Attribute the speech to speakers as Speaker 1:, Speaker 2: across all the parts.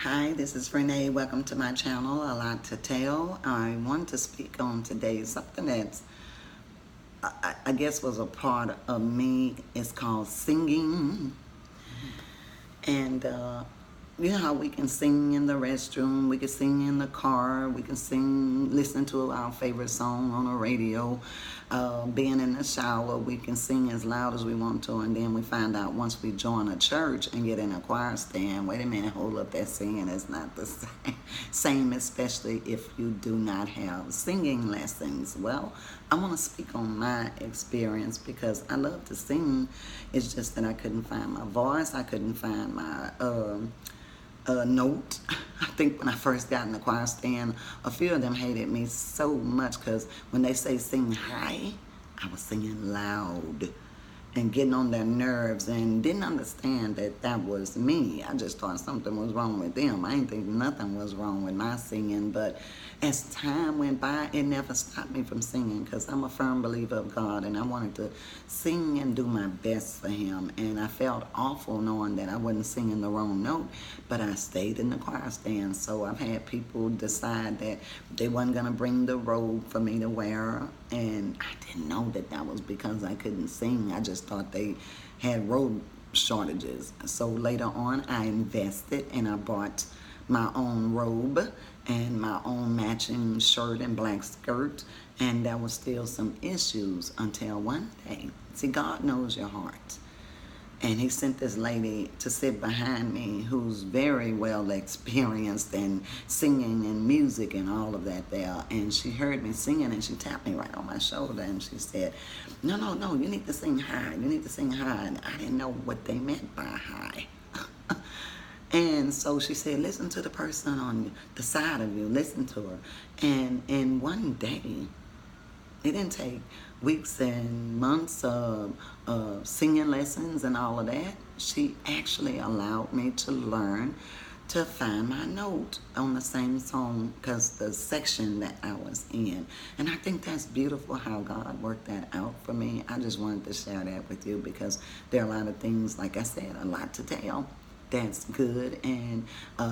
Speaker 1: Hi, this is Renee. Welcome to my channel, A Lot to Tell. I want to speak on today something that's, I guess, was a part of me. It's called singing. And you know how we can sing in the restroom, we can sing in the car, we can sing, listen to our favorite song on the radio, being in the shower, we can sing as loud as we want to, and then we find out once we join a church and get in a choir stand, wait a minute, hold up, that singing is not the same, especially if you do not have singing lessons. Well, I want to speak on my experience because I love to sing. It's just that I couldn't find my voice, I couldn't find my note. I think when I first got in the choir stand, a few of them hated me so much because when they say sing high, I was singing loud and getting on their nerves and didn't understand that that was me. I just thought something was wrong with them. I didn't think nothing was wrong with my singing, but as time went by, it never stopped me from singing because I'm a firm believer of God and I wanted to sing and do my best for Him. And I felt awful knowing that I wasn't singing the wrong note, but I stayed in the choir stand. So I've had people decide that they wasn't gonna bring the robe for me to wear, and I didn't know that that was because I couldn't sing. I just thought they had robe shortages. So later on, I invested and I bought my own robe and my own matching shirt and black skirt, and there was still some issues until one day. See, God knows your heart. And He sent this lady to sit behind me who's very well experienced in singing and music and all of that there. And she heard me singing and she tapped me right on my shoulder and she said, no, no, no, you need to sing high. You need to sing high. And I didn't know what they meant by high. And so she said, listen to the person on the side of you. Listen to her. And one day, it didn't take weeks and months of singing lessons and all of that. She actually allowed me to learn to find my note on the same song because the section that I was in. And I think that's beautiful how God worked that out for me. I just wanted to share that with you because there are a lot of things, like I said, a lot to tell. That's good and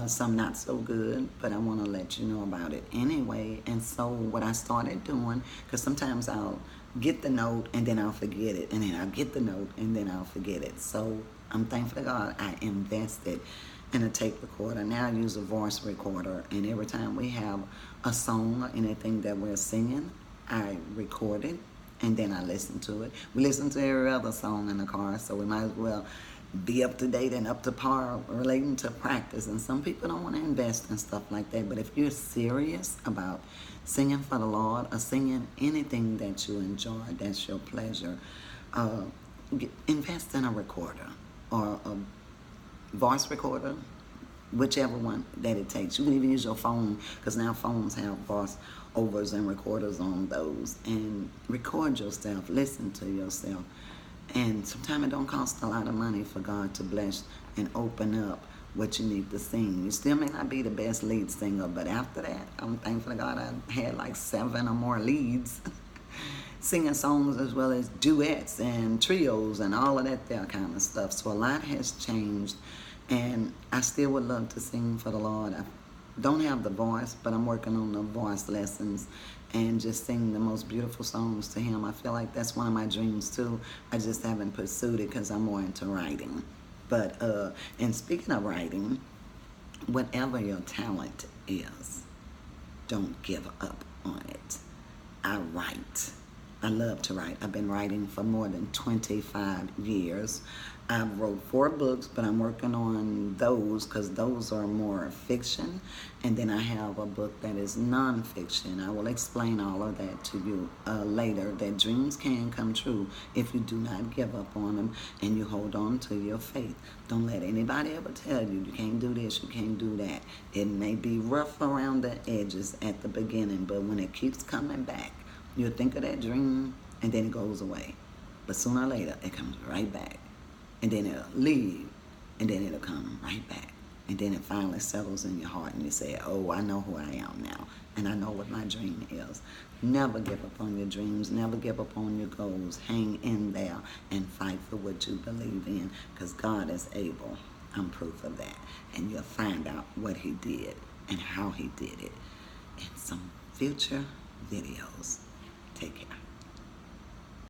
Speaker 1: some not so good, but I want to let you know about it anyway. And so what I started doing, because sometimes I'll get the note and then I'll forget it, and then I'll get the note and then I'll forget it. So I'm thankful to God I invested in a tape recorder. Now I use a voice recorder, and every time we have a song or anything that we're singing, I record it and then I listen to it. We listen to every other song in the car, so we might as well be up to date and up to par relating to practice. And some people don't want to invest in stuff like that, but if you're serious about singing for the Lord or singing anything that you enjoy, that's your pleasure, invest in a recorder or a voice recorder, whichever one that it takes. You can even use your phone because now phones have voice overs and recorders on those, and record yourself, listen to yourself. And sometimes it don't cost a lot of money for God to bless and open up what you need to sing. You still may not be the best lead singer, but after that, I'm thankful to God I had like 7 or more leads singing songs as well as duets and trios and all of that there kind of stuff. So a lot has changed, and I still would love to sing for the Lord. I don't have the voice, but I'm working on the voice lessons and just sing the most beautiful songs to Him. I feel like that's one of my dreams too. I just haven't pursued it because I'm more into writing. But and speaking of writing, whatever your talent is, don't give up on it. I write. I love to write. I've been writing for more than 25 years. I've wrote 4 books, but I'm working on those because those are more fiction. And then I have a book that is nonfiction. I will explain all of that to you later, that dreams can come true if you do not give up on them and you hold on to your faith. Don't let anybody ever tell you you can't do this, you can't do that. It may be rough around the edges at the beginning, but when it keeps coming back, you'll think of that dream and then it goes away. But sooner or later, it comes right back. And then it'll leave, and then it'll come right back. And then it finally settles in your heart and you say, oh, I know who I am now, and I know what my dream is. Never give up on your dreams. Never give up on your goals. Hang in there and fight for what you believe in, because God is able. I'm proof of that. And you'll find out what he did and how he did it in some future videos. Take care.